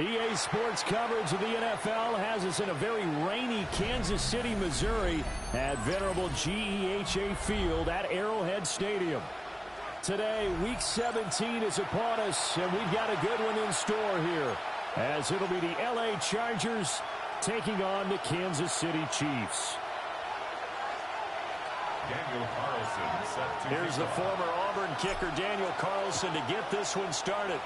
EA Sports coverage of the NFL has us in a very rainy Kansas City, Missouri at venerable GEHA Field at Arrowhead Stadium. Today, Week 17 is upon us, and we've got a good one in store here, as it'll be the LA Chargers taking on the Kansas City Chiefs. Daniel Carlson set to Here's the former Auburn kicker Daniel Carlson to get this one started.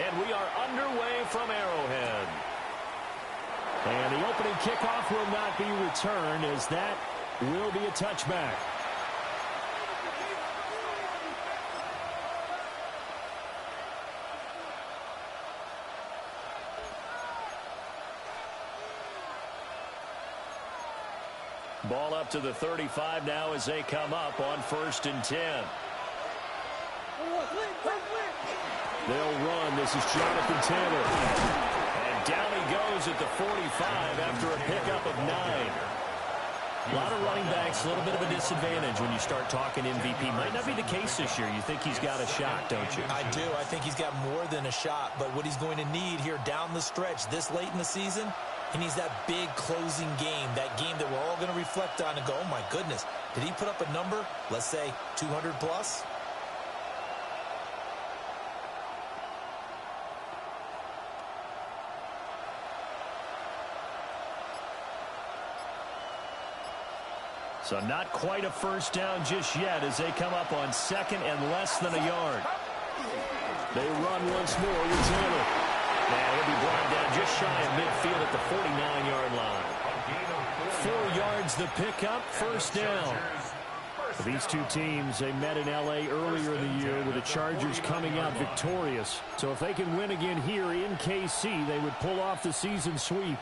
And we are underway from Arrowhead. And the opening kickoff will not be returned, as that will be a touchback. Ball up to the 35 now as they come up on 1st and 10. They'll run. This is Jonathan Taylor. And down he goes at the 45 after a pickup of 9. A lot of running backs, a little bit of a disadvantage when you start talking MVP. Might not be the case this year. You think he's got a shot, don't you? I do. I think he's got more than a shot. But what he's going to need here down the stretch this late in the season, he needs that big closing game, that game that we're all going to reflect on and go, oh, my goodness, did he put up a number, let's say 200 plus? So not quite a first down just yet as they come up on 2nd and less than a yard. They run once more with Taylor. And he'll be brought down just shy of midfield at the 49-yard line. 4 yards the pickup, first down. These two teams, they met in L.A. earlier in the year with the Chargers coming out victorious. So if they can win again here in KC, they would pull off the season sweep.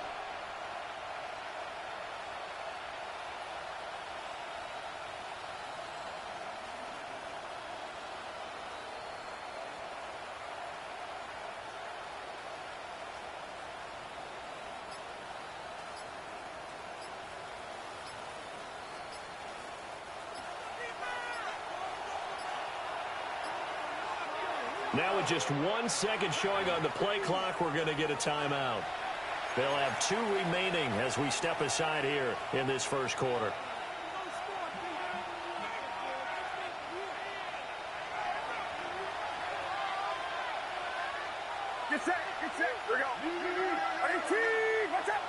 Now with just 1 second showing on the play clock, we're going to get a timeout. They'll have 2 remaining as we step aside here in this first quarter. Get set, here we go. 18, watch out.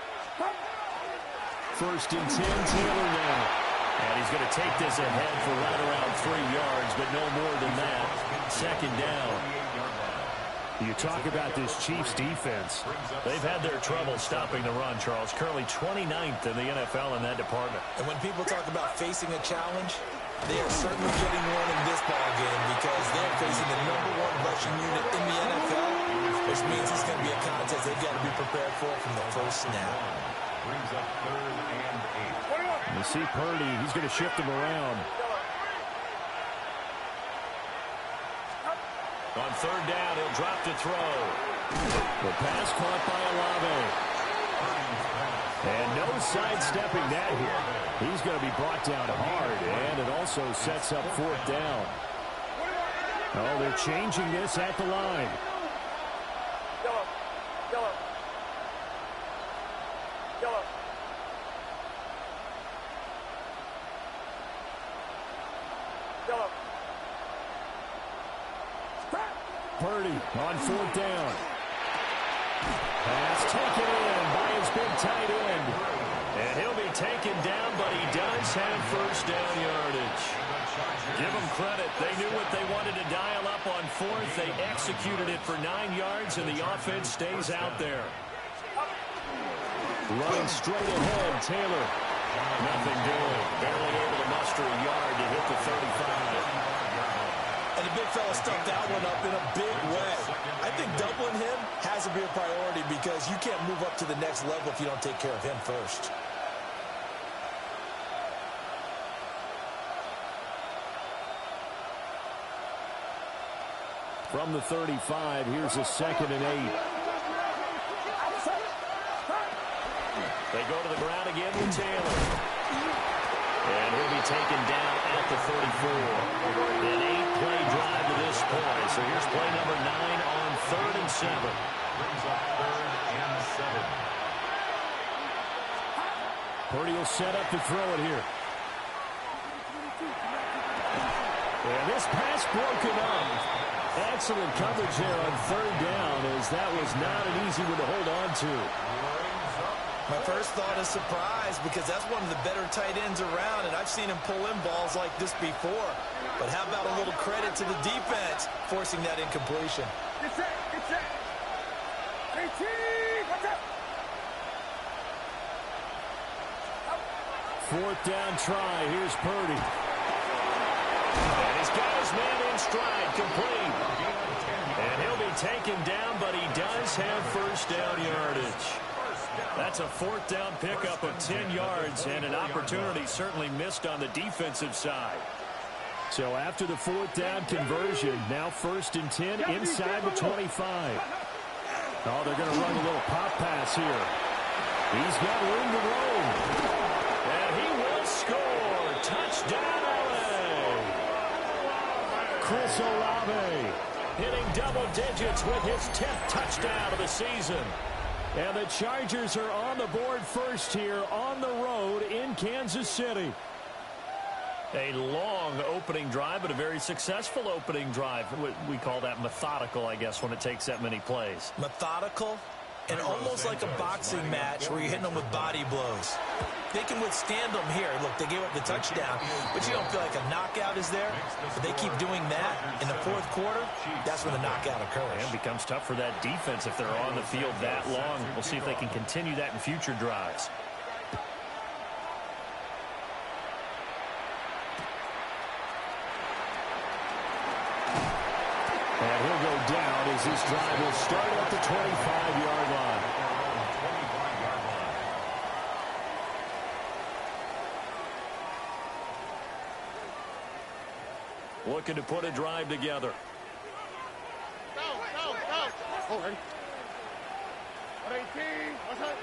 1st and 10, Taylor now. And he's going to take this ahead for right around 3 yards, but no more than that. 2nd down. You talk about this Chiefs defense. They've had their trouble stopping the run, Charles. Currently 29th in the NFL in that department. And when people talk about facing a challenge, they are certainly getting one in this ball game because they're facing the #1 rushing unit in the NFL, which means it's going to be a contest they've got to be prepared for from the first snap. brings up 3rd and 8. You see Purdy, he's going to shift him around. On 3rd down, he'll drop to throw. The pass caught by Olave. And no sidestepping that here. He's going to be brought down hard, and it also sets up 4th down. Oh, they're changing this at the line. Purdy on 4th down. Pass taken in by his big tight end. And he'll be taken down, but he does have 1st down yardage. Give them credit. They knew what they wanted to dial up on 4th. They executed it for 9 yards, and the offense stays out there. Running straight ahead, Taylor. Nothing doing. Barely able to muster a yard to hit the 35. And the big fella stuffed that one up in a big way. I think doubling him has to be a priority because you can't move up to the next level if you don't take care of him first. From the 35, here's a 2nd and 8. They go to the ground again with Taylor. And he'll be taken down at the 34. An 8-play drive to this point. So here's play number 9 on 3rd and 7. brings up 3rd and 7. Purdy will set up to throw it here. And this pass broken up. Excellent coverage there on 3rd down, as that was not an easy one to hold on to. My first thought is surprise, because that's one of the better tight ends around, and I've seen him pull in balls like this before. But how about a little credit to the defense forcing that incompletion? Get set, get set. 18, watch out. 4th down try. Here's Purdy. And he's got his man in stride, complete. And he'll be taken down, but he does have 1st down yardage. That's a 4th down pickup of 10 yards, and an opportunity certainly missed on the defensive side. So after the 4th down conversion, now 1st and 10 inside the 25. Oh, they're going to run a little pop pass here. He's got room to roam. And he will score. Touchdown, LA. Chris Olave hitting double digits with his 10th touchdown of the season. And the Chargers are on the board first here on the road in Kansas City. A long opening drive, but a very successful opening drive. We call that methodical, I guess, when it takes that many plays. Methodical and almost like a boxing match where you're hitting them with body blows. They can withstand them here. Look, they gave up the touchdown, but you don't feel like a knockout is there. But they keep doing that in the 4th quarter. That's when the knockout occurs. And it becomes tough for that defense if they're on the field that long. We'll see if they can continue that in future drives. And he'll go down as this drive will start at the 25-yard line. Looking to put a drive together. Go. Oh, ready. 118, what's up?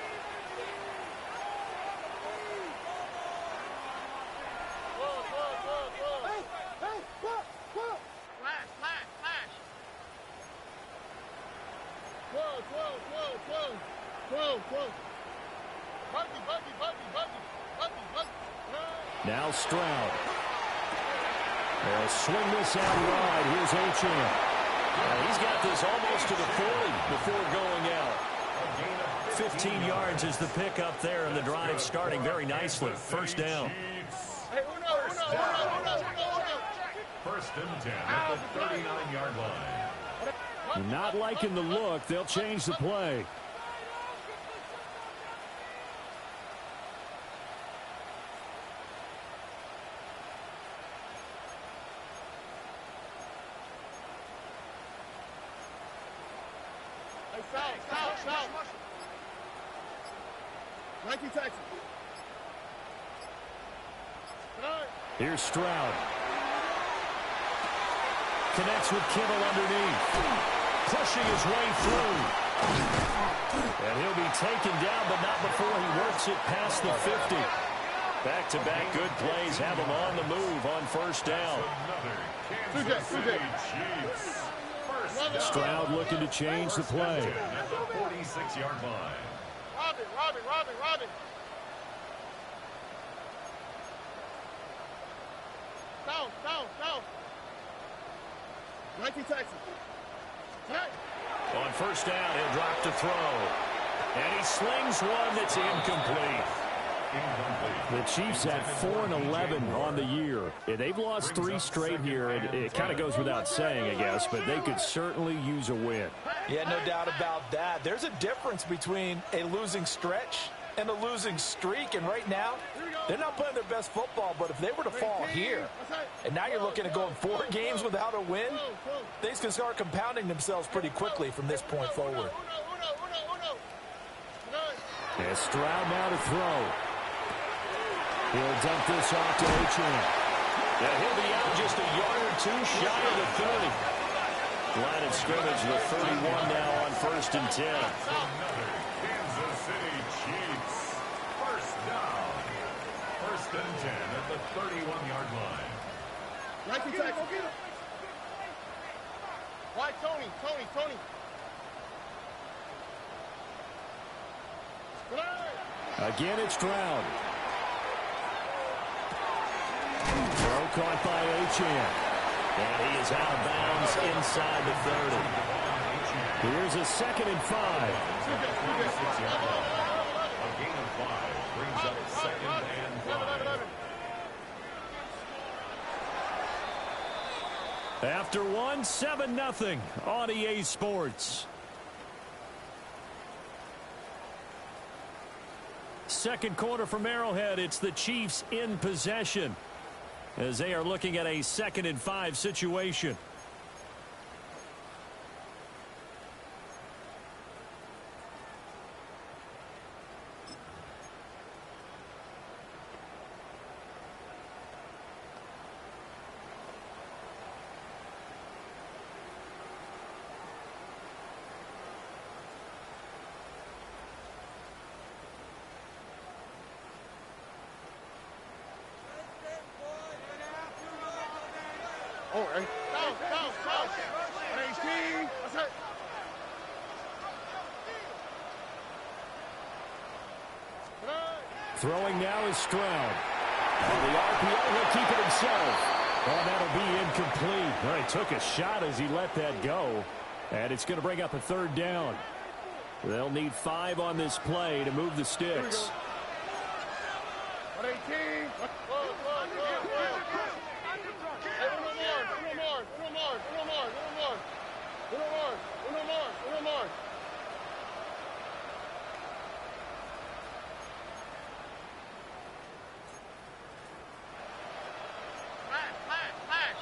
Hey, what? Flash. Whoa. Buggy. Now Stroud. They'll swing this out wide. Here's Achane. He's got this almost to the 40 before going out. 15 yards is the pickup there, and the drive starting very nicely. 1st down. Hey, uno. 1st and 10 at the 39-yard line. Not liking the look. They'll change the play. South. Nike Texas. Here's Stroud. Connects with Kittle underneath. Pushing his way through. And he'll be taken down, but not before he works it past the 50. Back-to-back good plays have him on the move on 1st down. Stroud looking to change the play. At the 46-yard line. Robin. South. Nike Texas. On 1st down, he'll drop to throw. And he slings one that's incomplete. The Chiefs at 4-11 on the year. They've lost 3 straight here. It kind of goes without saying, I guess, but they could certainly use a win. Yeah, no doubt about that. There's a difference between a losing stretch and a losing streak, and right now, they're not playing their best football, but if they were to fall here, and now you're looking at going 4 games without a win, things can start compounding themselves pretty quickly from this point forward. And Stroud now to throw. He'll dump this off to Achane. Yeah, he'll be out just a yard or 2 shy of the 30. Line of scrimmage, the 31 now on 1st and 10. Kansas City Chiefs. 1st down. 1st and 10 at the 31-yard line. Nike Texas. Why Tony? Again, it's Stroud. Throw caught by Achane. And he is out of bounds inside the 30. Here's a 2nd and 5. A gain of 5 brings up 2nd and 5. After one, 7-0 on EA Sports. Second quarter from Arrowhead. It's the Chiefs in possession as they are looking at a 2nd and 5 situation. Oh, hey. Go. 118. That's it. Throwing now is Stroud. And the RPO, he'll keep it himself. Oh, that'll be incomplete. Well, he took a shot as he let that go. And it's going to bring up a 3rd down. They'll need 5 on this play to move the sticks. 118. Uno more. Flash.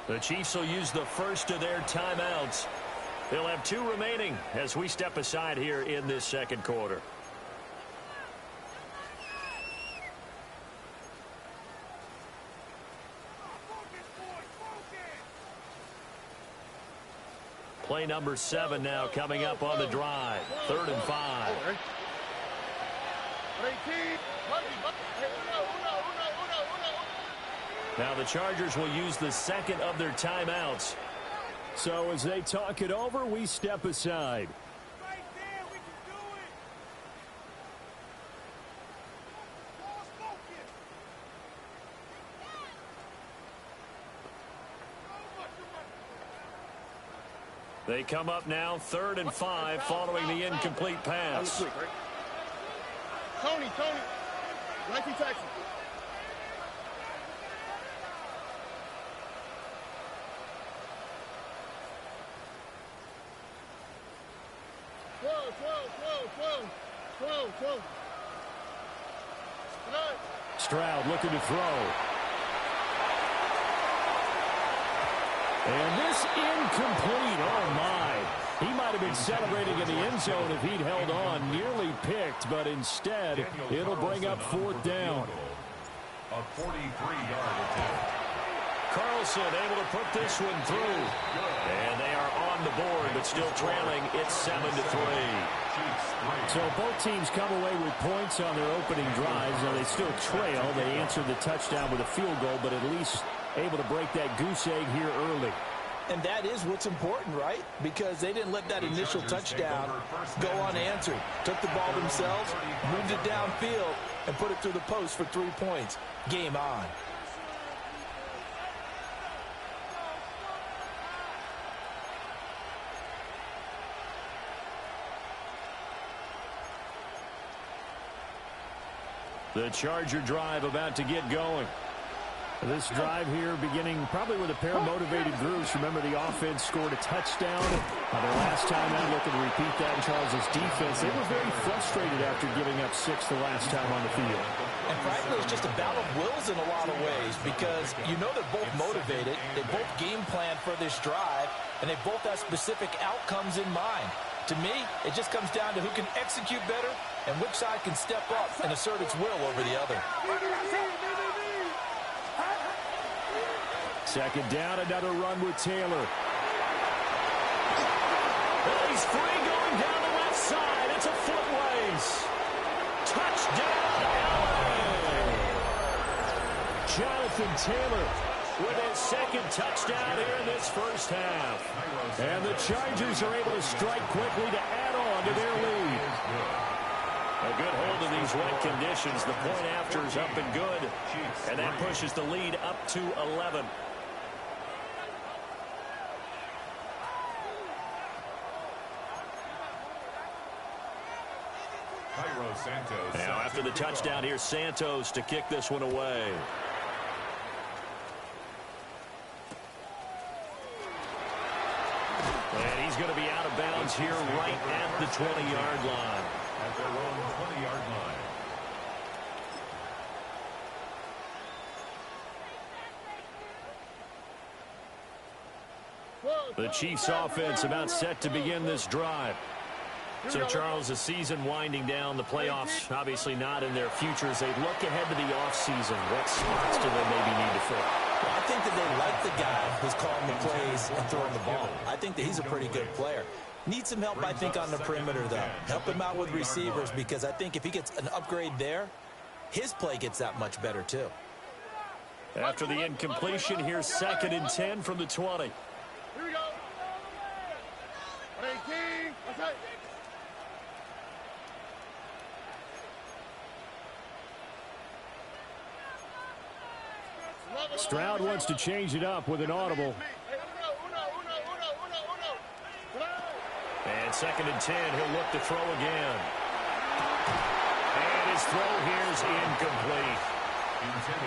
The Chiefs will use the first of their timeouts. They'll have 2 remaining as we step aside here in this second quarter. Play number 7 now coming up on the drive. 3rd and 5. Now the Chargers will use the 2nd of their timeouts. So as they talk it over, we step aside. Right there, we can do it. They come up now 3rd and 5 following the incomplete pass. Tony. Nike Texas. Whoa. Stroud looking to throw. And this incomplete. Oh, my. He might have been celebrating in the end zone if he'd held on. Nearly picked, but instead, it'll bring up 4th down. A 43-yard attempt. Carlson able to put this one through. And they are on the board, but still trailing. It's 7-3. So both teams come away with points on their opening drives. Now they still trail. They answered the touchdown with a field goal, but at least able to break that goose egg here early. And that is what's important, right? Because they didn't let that initial touchdown go unanswered. Took the ball themselves, moved it downfield, and put it through the post for 3 points. Game on. The Charger drive about to get going. This drive here beginning probably with a pair of motivated groups. Remember, the offense scored a touchdown their last time out. Looking to repeat that in Charles' defense. They were very frustrated after giving up 6 the last time on the field. And frankly, it's just a battle of wills in a lot of ways because you know they're both motivated. They both game plan for this drive, and they both have specific outcomes in mind. To me, it just comes down to who can execute better and which side can step up and assert its will over the other. Second down, another run with Taylor. Oh, he's free going down the left side. It's a foot race. Touchdown, LA! Jonathan Taylor with his second touchdown here in this first half. And the Chargers are able to strike quickly to add on to their lead. A good hold of these wet conditions. The point after is up and good. And that pushes the lead up to 11. Now after the touchdown, here's Santos to kick this one away. And he's going to be out of bounds here right at the 20-yard line. At their own 20-yard line. The Chiefs offense about set to begin this drive. So, Charles, the season winding down, the playoffs obviously not in their future. As they look ahead to the offseason, what spots do they maybe need to fill? Well, I think that they like the guy who's calling the plays and throwing the ball. I think that he's a pretty good player. Needs some help, I think, on the perimeter, though. Help him out with receivers, because I think if he gets an upgrade there, his play gets that much better, too. After the incompletion, here's 2nd and 10 from the 20. Here we go. 18. What's that? Stroud wants to change it up with an audible. And 2nd and 10, he'll look to throw again. And his throw here is incomplete.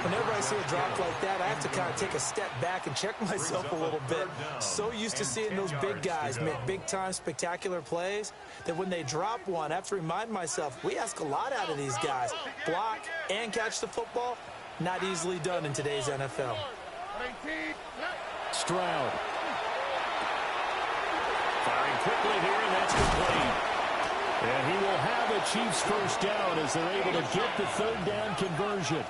Whenever I see a drop like that, I have to kind of take a step back and check myself a little bit. So used to seeing those big guys make big-time spectacular plays that when they drop one, I have to remind myself, we ask a lot out of these guys. Block and catch the football, not easily done in today's NFL. Stroud. Firing quickly here, and that's complete. And he will have a Chiefs first down as they're able to get the 3rd down conversion.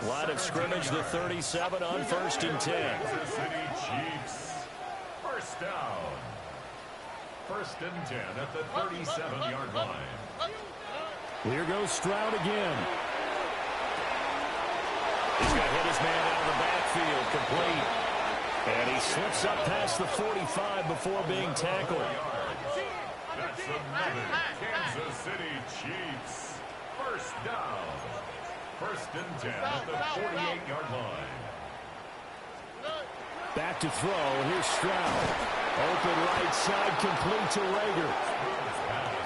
Line of scrimmage, the 37 on 1st and 10. Kansas City Chiefs. First down. 1st and 10 at the 37-yard line. Here goes Stroud again. He's going to hit his man out of the backfield, complete. And he slips up past the 45 before being tackled. That's another Kansas City Chiefs. First down. 1st and 10 at the 48-yard line. Back to throw, and here's Stroud. Open right side, complete to Rager.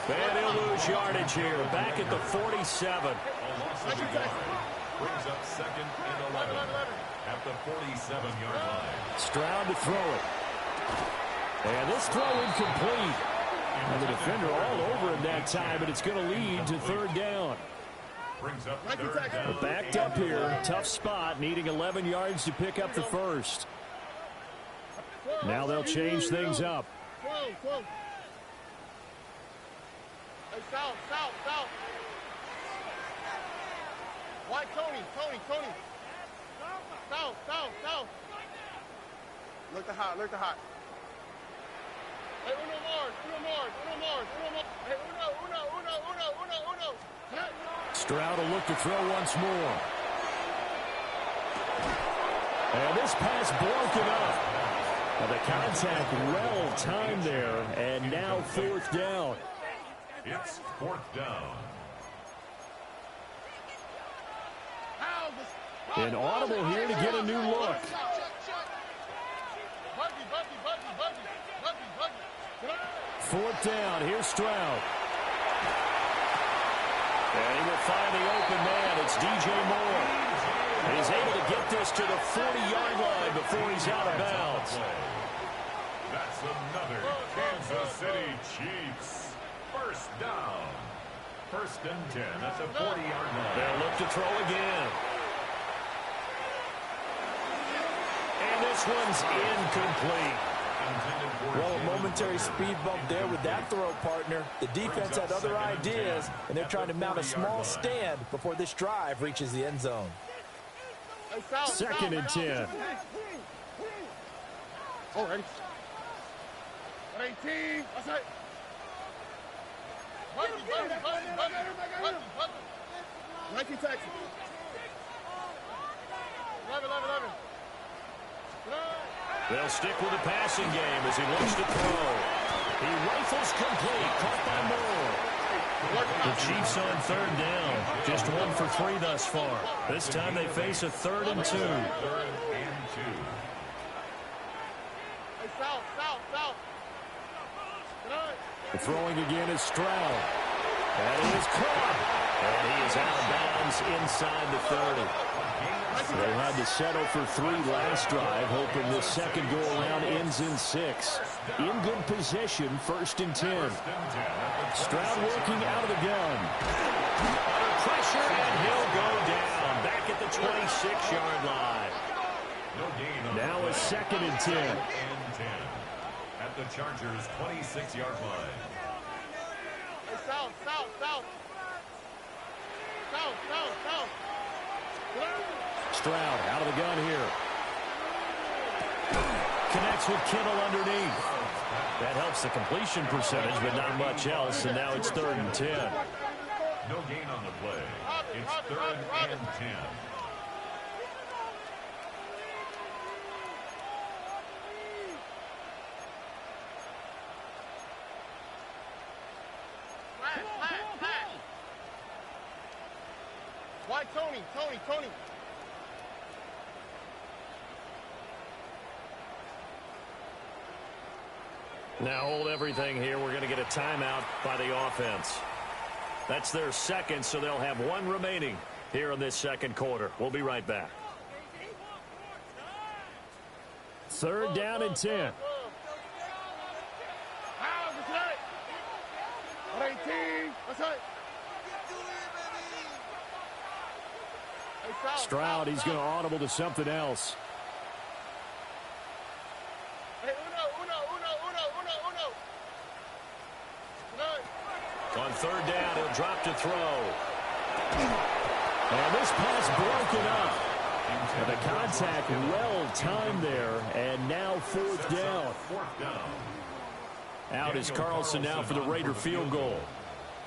And he'll lose yardage here, back at the 47. A loss of a yard. Brings up 2nd and 11 at the 47-yard line. Stroud to throw it. And this throw incomplete. And the defender all over him that time, but it's going to lead to 3rd down. Brings up 3rd down. Backed up here, tough spot, needing 11 yards to pick up the first. Now they'll change things up. Hey, south. White, Tony. South. Look the hot. Hey, uno more. Hey, uno. Stroud will look to throw once more. And this pass broken up. Well, the contact well timed there, and now 4th down. It's 4th down. An audible here to get a new look. Buggy. 4th down, here's Stroud. And he will find the open man. It's DJ Moore. And he's able to get this to the 40-yard line before he's out of bounds. That's another Kansas City Chiefs. First down. 1st and 10 at the 40-yard line. They'll look to throw again. And this one's incomplete. Well, a momentary speed bump there with that throw, partner. The defense had other ideas, and they're trying to mount a small stand before this drive reaches the end zone. 2nd and 10. Oh, ready. 18. What's that? Buggy. Nike taxi. 11. They'll stick with the passing game as he looks to throw. He rifles complete, caught by Moore. The Chiefs on third down, just 1 for 3 thus far. This time they face a 3rd and 2. The throwing again is Stroud. That is caught. And he is out of bounds inside the 30. They had to settle for 3 last drive, hoping this second go-around ends in 6. In good position, 1st and 10. Stroud working out of the gun. Under pressure, and he'll go down. Back at the 26-yard line. Now a 2nd and 10. At the Chargers' 26-yard line. Stroud out of the gun here. Connects with Kittle underneath. That helps the completion percentage, but not much else, and now it's 3rd and 10. No gain on the play. It's 3rd and 10. Why, Tony? Now hold everything here. We're going to get a timeout by the offense. That's their 2nd, so they'll have 1 remaining here in this 2nd quarter. We'll be right back. 3rd down and 10. Stroud, he's going to audible to something else. On 3rd down, he'll drop to throw. And this pass broken up. And the contact well timed there, and now 4th down. Out is Carlson now for the Raider field goal.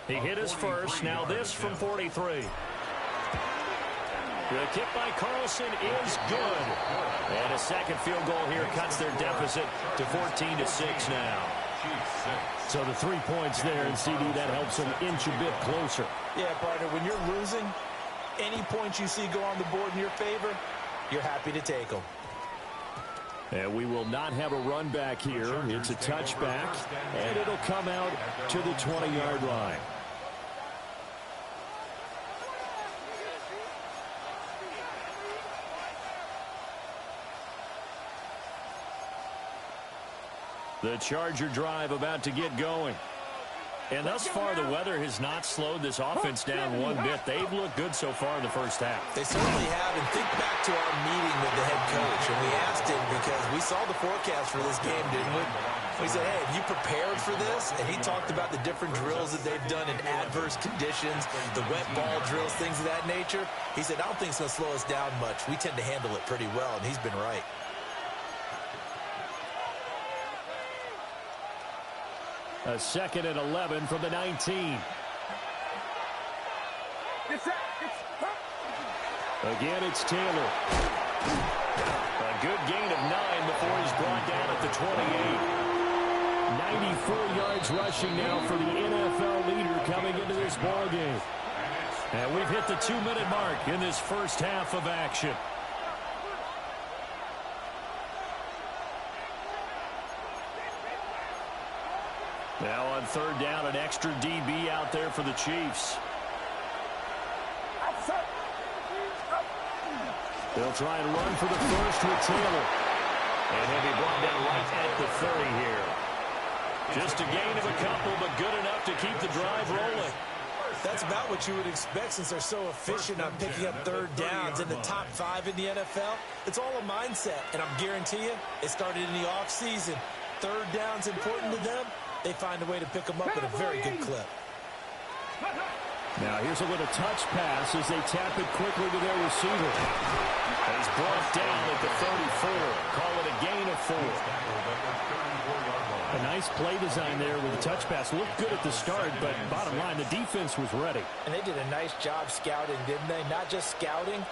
He hit his first, now this from 43. The kick by Carlson is good. And a 2nd field goal here cuts their deficit to 14-6 now. So the 3 points there, and CD, that helps them inch a bit closer. Yeah, partner, when you're losing, any points you see go on the board in your favor, you're happy to take them. And we will not have a run back here. It's a touchback, and it'll come out to the 20-yard line. The Charger drive about to get going. And thus far, the weather has not slowed this offense down one bit. They've looked good so far in the first half. They certainly have. And think back to our meeting with the head coach. And we asked him because we saw the forecast for this game, didn't we? We said, hey, have you prepared for this? And he talked about the different drills that they've done in adverse conditions, the wet ball drills, things of that nature. He said, I don't think it's going to slow us down much. We tend to handle it pretty well, and he's been right. A 2nd and 11 from the 19. Again, it's Taylor. A good gain of 9 before he's brought down at the 28. 94 yards rushing now for the NFL leader coming into this ballgame. And we've hit the 2-minute mark in this first half of action. Now on 3rd down, an extra DB out there for the Chiefs. They'll try and run for the first with Taylor. And he'll be brought down right at the 30 here. Just a gain of a couple, but good enough to keep the drive rolling. That's about what you would expect since they're so efficient on picking up 3rd downs in the top 5 in the NFL. It's all a mindset, and I guarantee you, it started in the offseason. 3rd down's important to them. They find a way to pick them up at a very good clip. Now here's a little touch pass as they tap it quickly to their receiver. He's brought down at the 34. Call it a gain of 4. A nice play design there with the touch pass. Looked good at the start, but bottom line, the defense was ready. And they did a nice job scouting, didn't they? Not just scouting,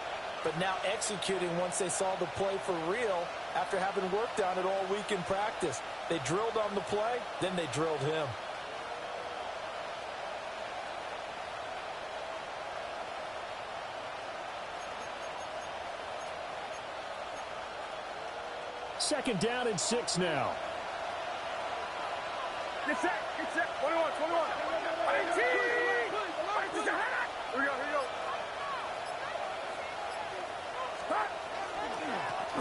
but now executing once they saw the play for real after having worked on it all week in practice. They drilled on the play, then they drilled him. Second down and 6 now. Get set, get set. 21, 21. 18. Here we go, here we go.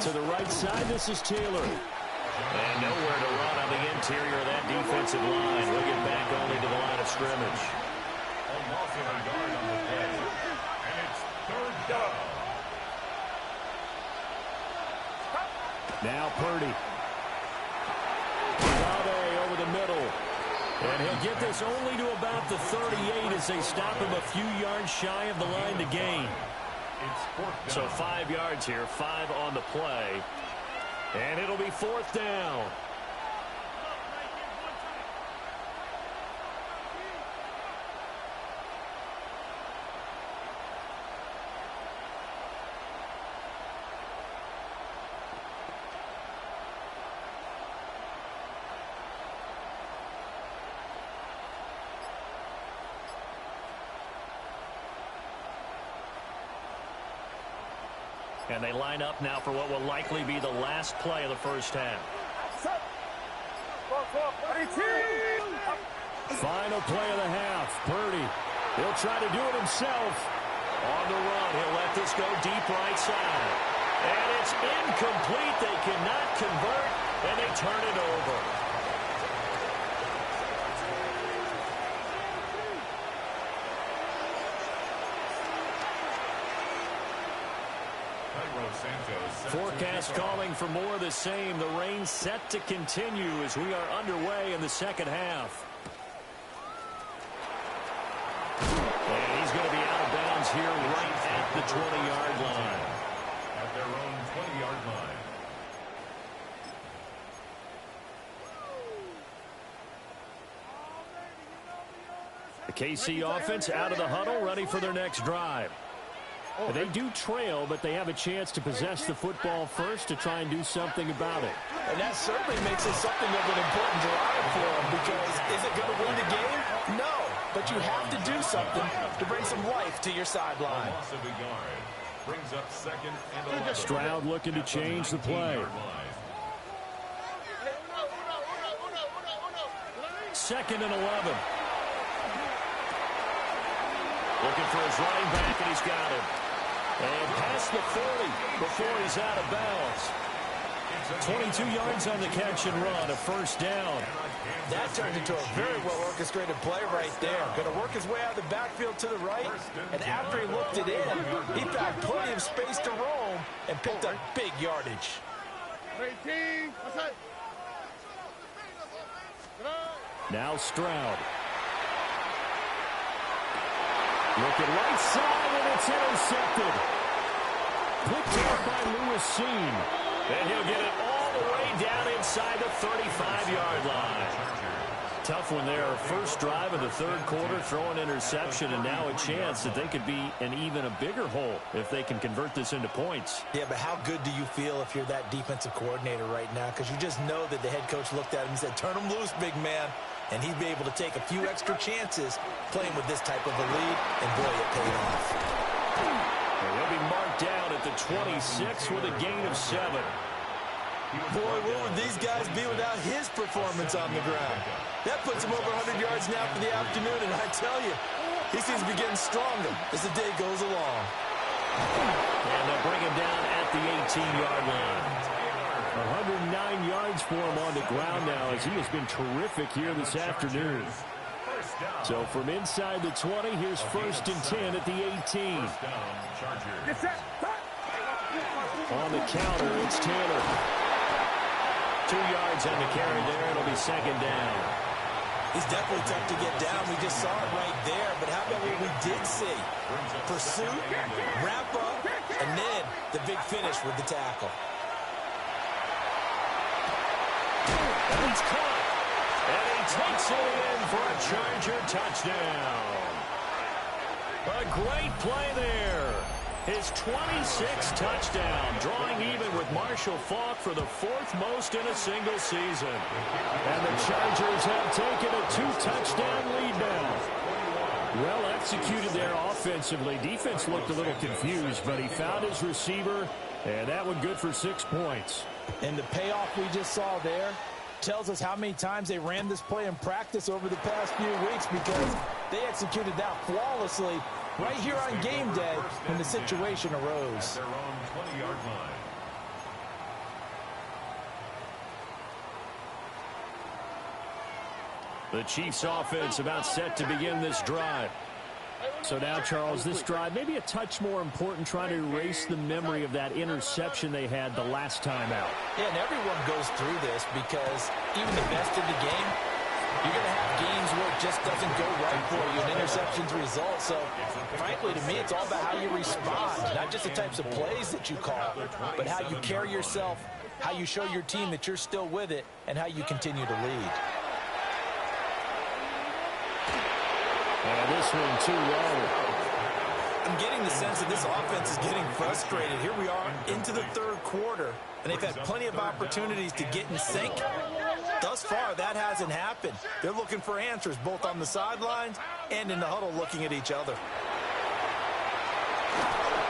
To the right side, this is Taylor. And nowhere to run on the interior of that defensive line. He'll get back only to the line of scrimmage. A loss of a yard on the play. And it's third down. Now Purdy. Olave over the middle. And he'll get this only to about the 38 as they stop him a few yards shy of the line to gain. So 5 yards here, 5 on the play. And it'll be fourth down. And they line up now for what will likely be the last play of the first half. Final play of the half. Purdy. He'll try to do it himself. On the run, he'll let this go deep right side. And it's incomplete. They cannot convert, and they turn it over. Forecast calling for more of the same. The rain set to continue as we are underway in the second half. And he's going to be out of bounds here right at the 20-yard line. At their own 20-yard line. The KC offense out of the huddle, ready for their next drive. They do trail, but they have a chance to possess the football first to try and do something about it. And that certainly makes it something of an important drive for them, because is it going to win the game? No, but you have to do something to bring some life to your sideline. Loss of a yard brings up second and 11. Stroud looking to change the play. Second and 11. Looking for his running back, and he's got him. And past the 40 before he's out of bounds. 22 yards on the catch and run, a first down. That turned into a very well-orchestrated play right there. Going to work his way out of the backfield to the right, and after he looked it in, he found plenty of space to roam and picked up big yardage. 18. Now Stroud. Looking right side, and it's intercepted. Picked up by Lewis Seen. And he'll get it all the way down inside the 35-yard line. Tough one there. First drive of the third quarter, throw an interception, and now a chance that they could be in even a bigger hole if they can convert this into points. Yeah, but how good do you feel if you're that defensive coordinator right now? Because you just know that the head coach looked at him and said, turn him loose, big man. And he'd be able to take a few extra chances playing with this type of a lead, and boy, it paid off. And he'll be marked down at the 26 with a gain of 7. Boy, what would these guys be without his performance on the ground? That puts him over 100 yards now for the afternoon, and I tell you, he seems to be getting stronger as the day goes along. And they'll bring him down at the 18-yard line. 109 yards for him on the ground now as he has been terrific here this afternoon. So from inside the 20, here's first and 10 at the 18. On the counter, it's Taylor. 2 yards on the carry there. It'll be second down. He's definitely tough to get down. We just saw it right there. But how about what we did see? Pursuit, wrap up, and then the big finish with the tackle. And he's caught. And he takes it in for a Charger touchdown. A great play there. His 26th touchdown, drawing even with Marshall Faulk for the 4th most in a single season. And the Chargers have taken a 2-touchdown lead now. Well executed there offensively. Defense looked a little confused, but he found his receiver, and that one good for 6 points. And the payoff we just saw there tells us how many times they ran this play in practice over the past few weeks, because they executed that flawlessly right here on game day when the situation arose. Their own 20-yard line. The Chiefs offense about set to begin this drive. So now, Charles, this drive maybe a touch more important, trying to erase the memory of that interception they had the last time out. Yeah, and everyone goes through this, because even the best in the game, you're going to have games where it just doesn't go right for you, and interceptions result. So, frankly, to me, it's all about how you respond, not just the types of plays that you call, but how you carry yourself, how you show your team that you're still with it, and how you continue to lead. And this one too low. I'm getting the sense that this offense is getting frustrated. Here we are into the third quarter, and they've had plenty of opportunities to get in sync. Thus far, that hasn't happened. They're looking for answers both on the sidelines and in the huddle, looking at each other.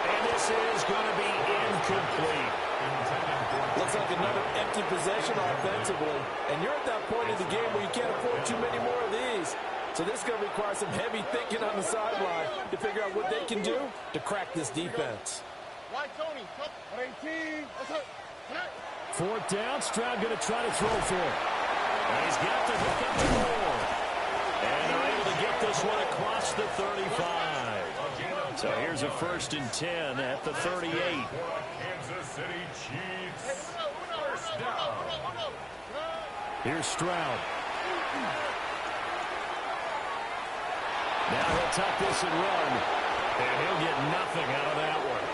And this is going to be incomplete. Looks like another empty possession offensively, and you're at that point in the game where you can't afford too many more of these. So this is going to require some heavy thinking on the sideline to figure out what they can do to crack this defense. Fourth down, Stroud going to try to throw for it. And he's got to hook up the ball. And they're able to get this one across the 35. So here's a 1st and 10 at the 38. Kansas City Chiefs. First down. Here's Stroud. Now he'll tuck this and run. And he'll get nothing out of that one.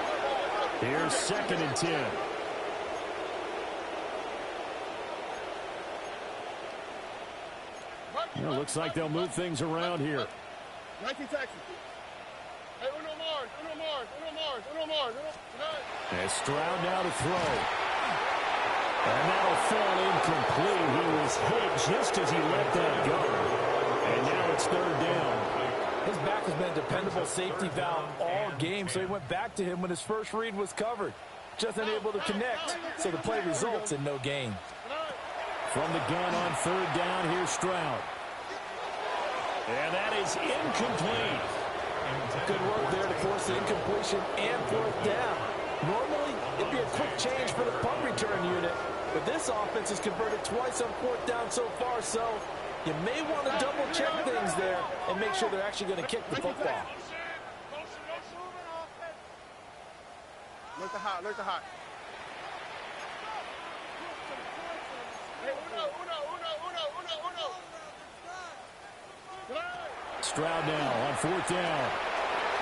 Here's 2nd and 10. Well, looks like they'll move things around here. And Stroud now to throw. And that'll fall incomplete. He was hit just as he let that go. And now it's 3rd down. His back has been a dependable safety valve all game, so he went back to him when his first read was covered. Just unable to connect, so the play results in no gain. From the gun on 3rd down, here's Stroud. And that is incomplete. Good work there to force the incompletion and 4th down. Normally, it'd be a quick change for the punt return unit, but this offense has converted twice on 4th down so far, so you may want to double-check things there and make sure they're actually going to kick the football. Look hot, look hot. Stroud now on 4th down.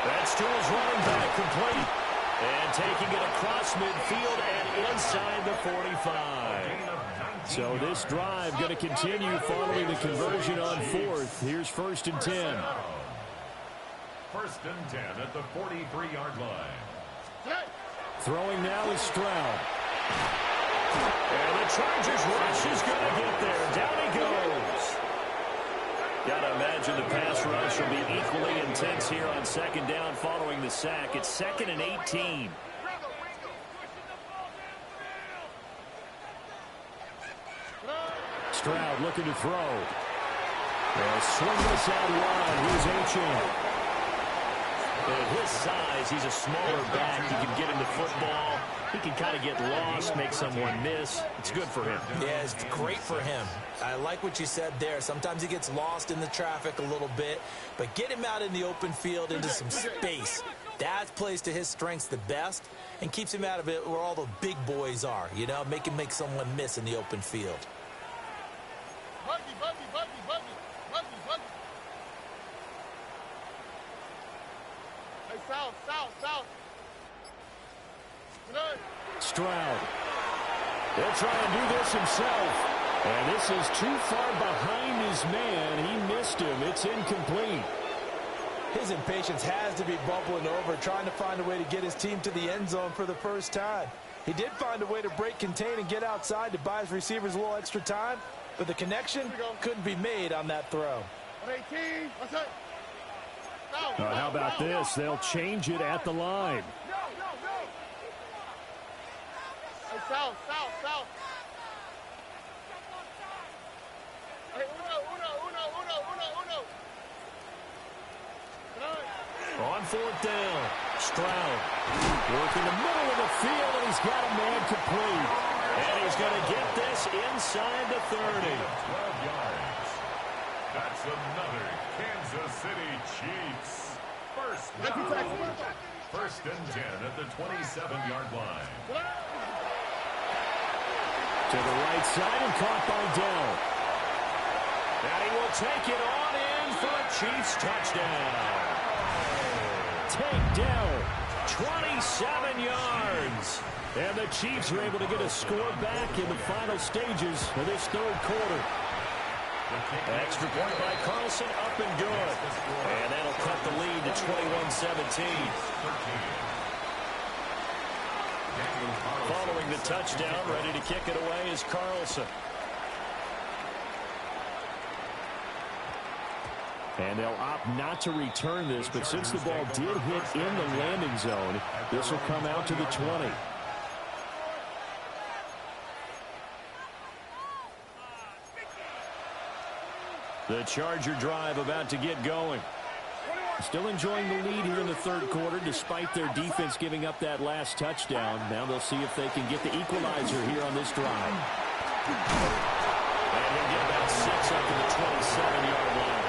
That Stroll's running back complete. And taking it across midfield and inside the 45. So this drive going to continue following the conversion on 4th. Here's 1st and 10. 1st and 10 at the 43-yard line. Throwing now is Stroud. And the Chargers rush is going to get there. Down he goes. Got to imagine the pass rush will be equally intense here on 2nd down following the sack. It's 2nd and 18. Stroud looking to throw. They'll swing this out wide. Here's Achane. At his size, he's a smaller back. He can get into football. He can kind of get lost, make someone miss. It's good for him. Yeah, it's great for him. I like what you said there. Sometimes he gets lost in the traffic a little bit, but get him out in the open field into some space. That plays to his strengths the best and keeps him out of it where all the big boys are, you know, make him make someone miss in the open field. South. Stroud. He'll try and do this himself. And this is too far behind his man. He missed him. It's incomplete. His impatience has to be bubbling over, trying to find a way to get his team to the end zone for the first time. He did find a way to break contain and get outside to buy his receivers a little extra time, but the connection couldn't be made on that throw. 118. What's it? How about this? They'll change it at the line. No. Hey, south. Hey, uno. On fourth down, Stroud working the middle of the field, and he's got a man complete. And he's going to get this inside the 30. 12 yards. That's another Kansas City Chiefs. First down. First and 10 at the 27-yard line. To the right side and caught by Dell. And he will take it on in for a Chiefs touchdown. Take Dell, 27 yards. And the Chiefs are able to get a score back in the final stages of this third quarter. Extra point by Carlson, up and good. And that'll cut the lead to 21-17. Following the touchdown, ready to kick it away is Carlson. And they'll opt not to return this, but since the ball did hit in the landing zone, this will come out to the 20. The Charger drive about to get going. Still enjoying the lead here in the third quarter, despite their defense giving up that last touchdown. Now they'll see if they can get the equalizer here on this drive. And they'll get about 6 up to the 27-yard line.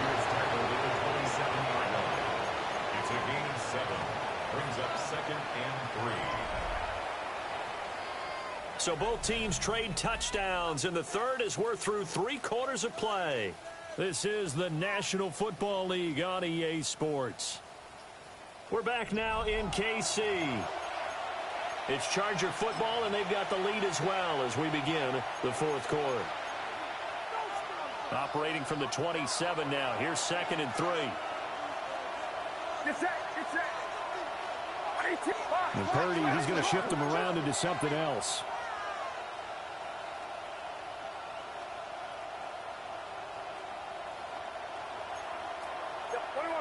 Here's tackled at the 27-yard line. It's a gain of 7. Brings up second and 3. So both teams trade touchdowns, and the third as we're through 3 quarters of play. This is the National Football League on EA Sports. We're back now in KC. It's Charger football, and they've got the lead as well as we begin the fourth quarter. Operating from the 27 now. Here's second and 3. Get set. 118. And Purdy, he's going to shift them around into something else. Yep, 21.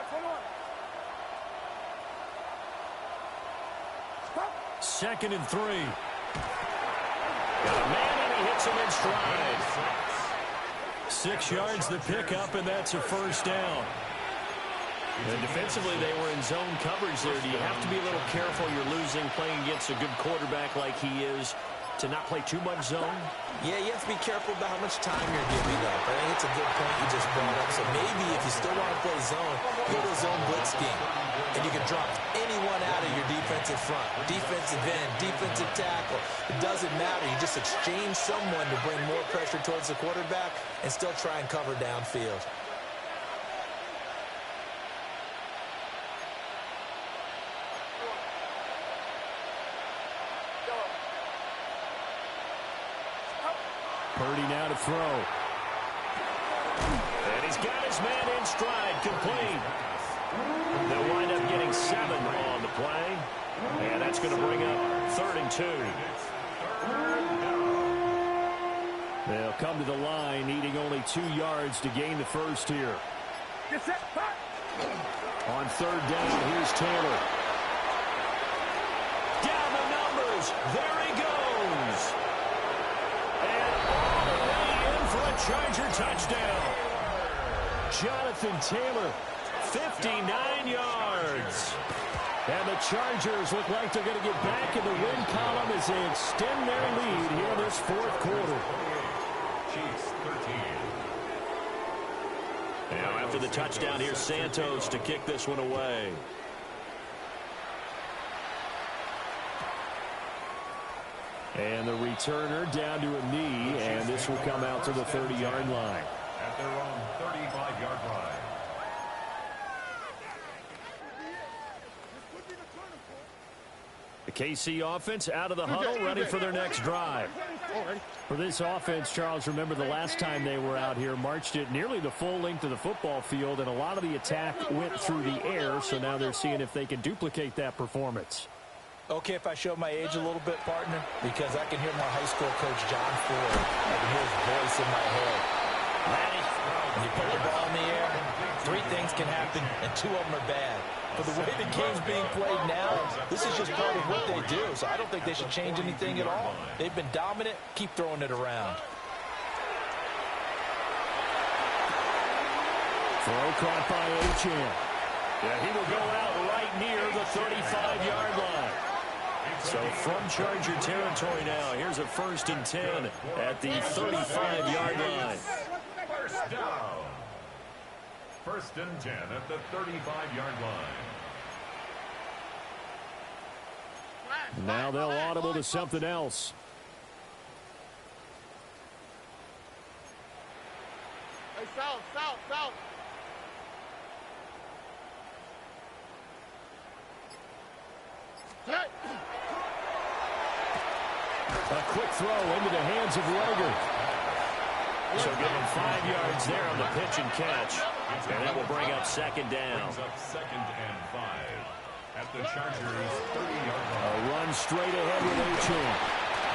Stop. Second and 3. Got a man, and he hits him in stride. 6 yards the pickup, and that's a first down. And defensively, they were in zone coverage there. Do you have to be a little careful? You're losing, playing against a good quarterback like he is, to not play too much zone? Yeah, you have to be careful about how much time you're giving up. I think it's a good point you just brought up. So maybe if you still want to play zone, go to a zone blitz scheme. And you can drop anyone out of your defensive front. Defensive end, defensive tackle. It doesn't matter. You just exchange someone to bring more pressure towards the quarterback and still try and cover downfield. Purdy now to throw. And he's got his man in stride, complete. They'll wind up getting 7 on the play. And that's going to bring up 3rd and 2. They'll come to the line, needing only 2 yards to gain the first here. Get set. On 3rd down, here's Taylor. Down the numbers. There he goes. And all the way in for a Charger touchdown. Jonathan Taylor, 59 yards. And the Chargers look like they're going to get back in the win column as they extend their lead here in this fourth quarter. Chiefs 13. Now after the touchdown, here's Santos to kick this one away. And the returner down to a knee, and this will come out to the 30-yard line. At their own 35-yard line. KC offense out of the huddle, ready for their next drive. For this offense, Charles, remember the last time they were out here, marched it nearly the full length of the football field, and a lot of the attack went through the air, so now they're seeing if they can duplicate that performance. Okay, if I show my age a little bit, partner, because I can hear my high school coach, John Ford. I can hear his voice in my head. Ready? When you put the ball in the air, 3 things can happen, and 2 of them are bad. But the way the game's being played now, this is just part of what they do, so I don't think they should change anything at all. They've been dominant. Keep throwing it around. Throw caught by Ochan. Yeah, he will go out right near the 35-yard line. So from Charger territory now, here's a 1st and 10 at the 35-yard line. First down. 1st and 10 at the 35-yard line. Now they'll audible to something else. Hey, south. A quick throw into the hands of Rager. So give him 5 yards there on the pitch and catch. And that will bring up 2nd down. Brings up 2nd and 5 at the Chargers' 30-yard line. A run straight ahead with Ochan.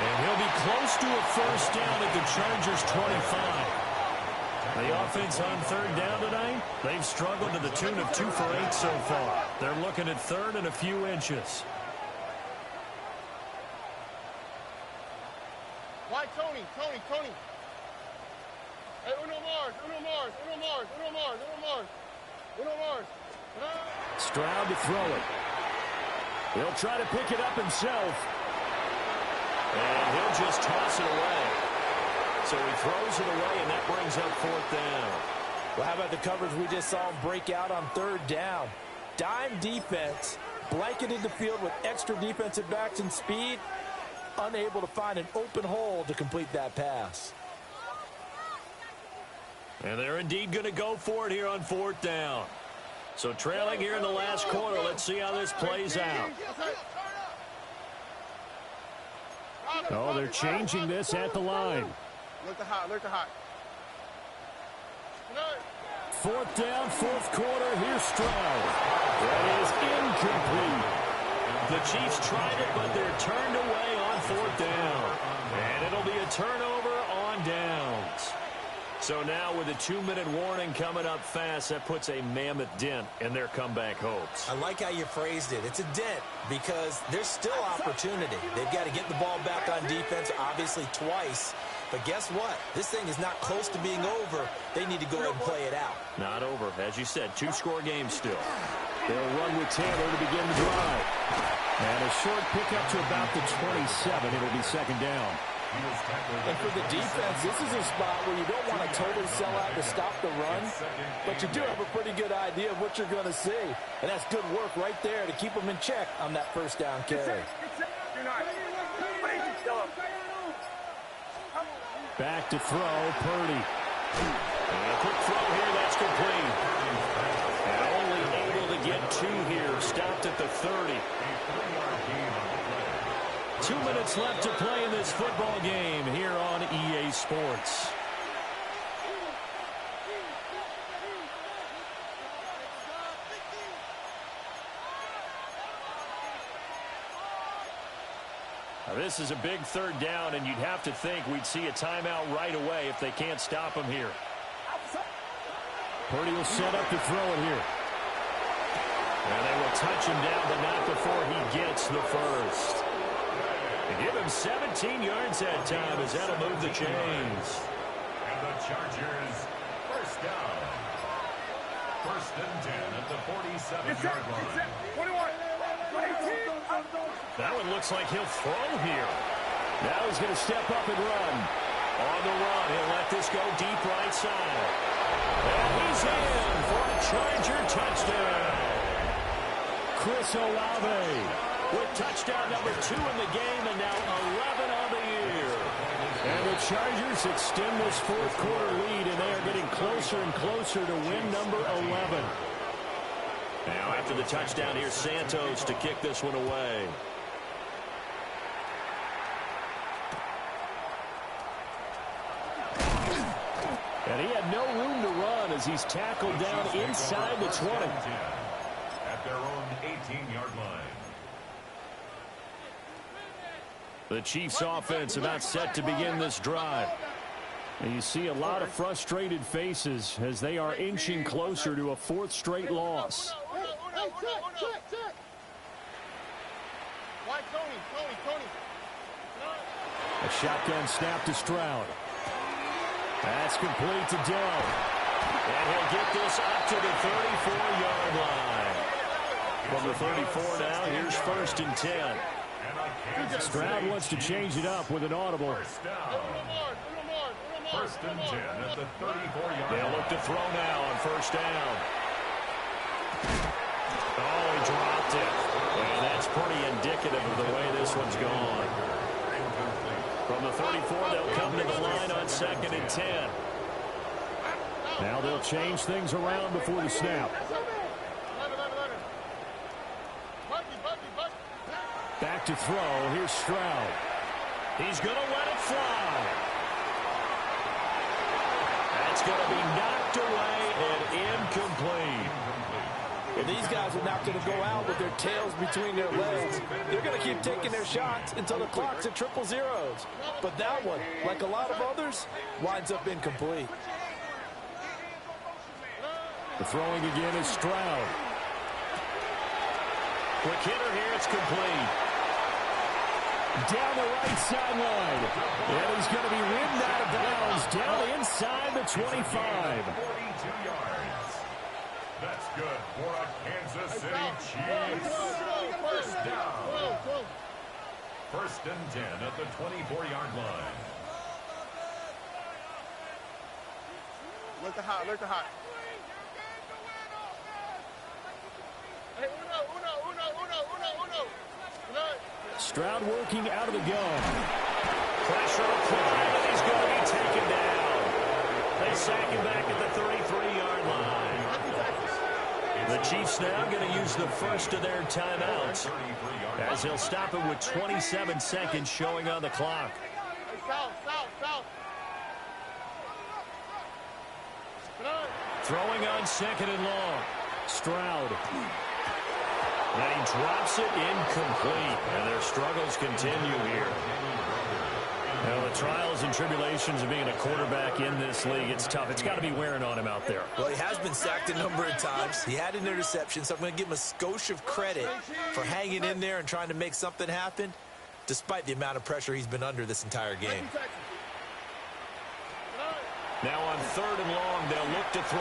And he'll be close to a 1st down at the Chargers' 25. The offense on 3rd down tonight, they've struggled to the tune of 2 for 8 so far. They're looking at 3rd and a few inches. Why, Tony? Hey, Uno Mars. Stroud to throw it. He'll try to pick it up himself. And he'll just toss it away. So he throws it away, and that brings up 4th down. Well, how about the coverage we just saw him break out on 3rd down? Dime defense, blanketed the field with extra defensive backs and speed, unable to find an open hole to complete that pass. And they're indeed going to go for it here on 4th down. So trailing here in the last quarter, let's see how this plays out. Oh, they're changing this at the line. Look the hot. 4th down, 4th quarter. Here's Stroud. That is incomplete. The Chiefs tried it, but they're turned away on 4th down. And it'll be a turnover on downs. So now with a 2-minute warning coming up fast, that puts a mammoth dent in their comeback hopes. I like how you phrased it. It's a dent because there's still opportunity. They've got to get the ball back on defense, obviously twice. But guess what? This thing is not close to being over. They need to go ahead and play it out. Not over. As you said, 2-score game still. They'll run with Taylor to begin the drive. And a short pickup to about the 27. It'll be 2nd down. And for the defense, this is a spot where you don't want to totally sell out to stop the run, but you do have a pretty good idea of what you're going to see. And that's good work right there to keep them in check on that 1st down carry. Back to throw, Purdy. And a quick throw here, that's complete. And only able to get 2 here, stopped at the 30. 2 minutes left to play in this football game here on EA Sports. Now this is a big 3rd down, and you'd have to think we'd see a timeout right away if they can't stop him here. Purdy will set up to throw it here. And they will touch him down, but not before he gets the 1st. They give him 17 yards that time as that'll move the chains. And the Chargers, 1st down. 1st and 10 at the 47-yard line. 21. That one looks like he'll throw here. Now he's going to step up and run. On the run, he'll let this go deep right side. And he's in for a Charger touchdown. Chris Olave with touchdown number 2 in the game, and now 11 on the year. And the Chargers extend this 4th quarter lead, and they are getting closer and closer to win number 11. Now after the touchdown, here's Santos to kick this one away. And he had no room to run as he's tackled down inside the 20. At their own 18-yard line. The Chiefs offense about set to begin this drive. And you see a lot of frustrated faces as they are inching closer to a fourth straight loss. A shotgun snap to Stroud. That's complete to Dell. And he'll get this up to the 34-yard line. From the 34 now, here's 1st and 10. Stroud wants to change it up with an audible. First and 10 at the 34-yard line. They'll look to throw now on 1st down. Oh, he dropped it. And that's pretty indicative of the way this one's gone. From the 34, they'll come to the line on 2nd and 10. Now they'll change things around before the snap. Back to throw. Here's Stroud. He's going to let it fly. That's going to be knocked away and incomplete. Well, these guys are not going to go out with their tails between their legs. They're going to keep taking their shots until the clock's at 000. But that one, like a lot of others, winds up incomplete. The throwing again is Stroud. Quick hitter here, it's complete. Down the right sideline. And he's going to be ridden out of bounds down inside the 25. 42 yards. That's good for a Kansas City Chiefs. First down. 1st and 10 at the 24-yard line. Look at hot, look at hot. Hey, uno. Stroud working out of the gun. Pressure applied, and he's going to be taken down. They sack him back at the 33-yard line. The Chiefs now going to use the first of their timeouts as he'll stop it with 27 seconds showing on the clock. South. Throwing on 2nd and long. Stroud. And he drops it incomplete. And their struggles continue here. Now, the trials and tribulations of being a quarterback in this league, it's tough. It's got to be wearing on him out there. Well, he has been sacked a number of times. He had an interception, so I'm going to give him a skosh of credit for hanging in there and trying to make something happen, despite the amount of pressure he's been under this entire game. Now on 3rd and long, they'll look to throw.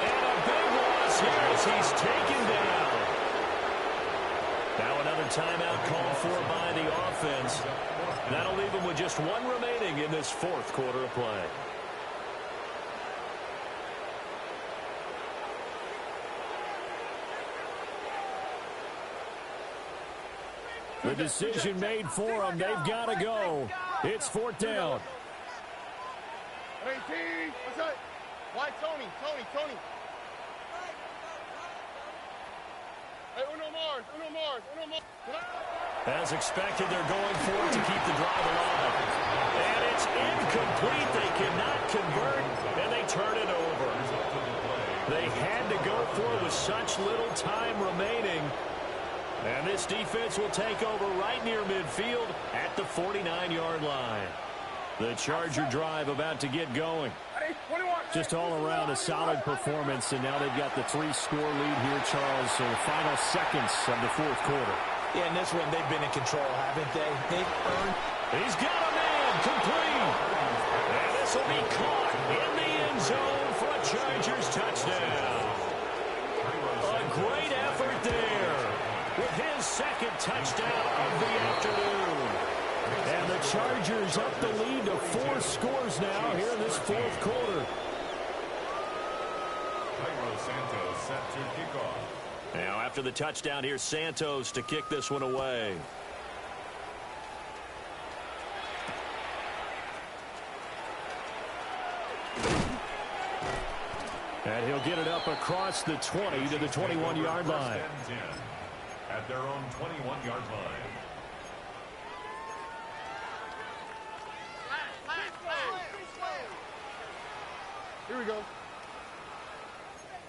And a big loss here as he's taken down. Now another timeout called for by the offense. That'll leave them with just one remaining in this 4th quarter of play. The decision made for them. They've got to go. It's 4th down. 18. What's that? Why Tony? Hey, uno Mars. As expected, they're going for it to keep the drive alive. And it's incomplete. They cannot convert, and they turn it over. They had to go for it with such little time remaining. And this defense will take over right near midfield at the 49-yard line. The Charger drive about to get going. Just all around a solid performance, and now they've got the 3-score lead here, Charles. So the final seconds of the 4th quarter. Yeah, in this one, they've been in control, haven't they? They've earned. He's got a man complete. And this will be caught in the end zone for a Chargers touchdown. A great effort there with his 2nd touchdown of the afternoon. And the Chargers up the lead to 4 scores now here in this 4th quarter. Santos set to kick off. Now after the touchdown, here's Santos to kick this one away. And he'll get it up across the 20 to the 21-yard line. At their own 21-yard line. Here we go.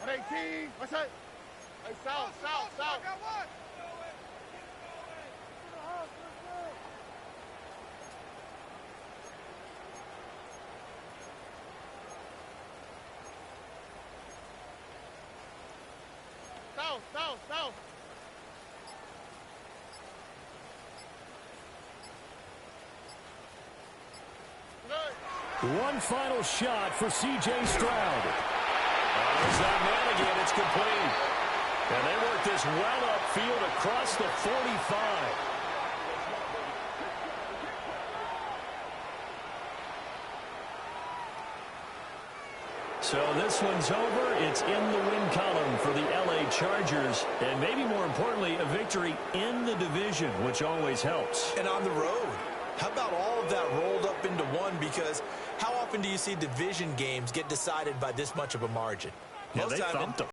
118. What's that? Hey, south. Got one. South. One final shot for C.J. Stroud. There's that man again. It's complete. And they work this well upfield across the 45. So this one's over. It's in the win column for the L.A. Chargers. And maybe more importantly, a victory in the division, which always helps. And on the road. How about all of that rolled up into one? Because how often do you see division games get decided by this much of a margin? Yeah, they thumped them.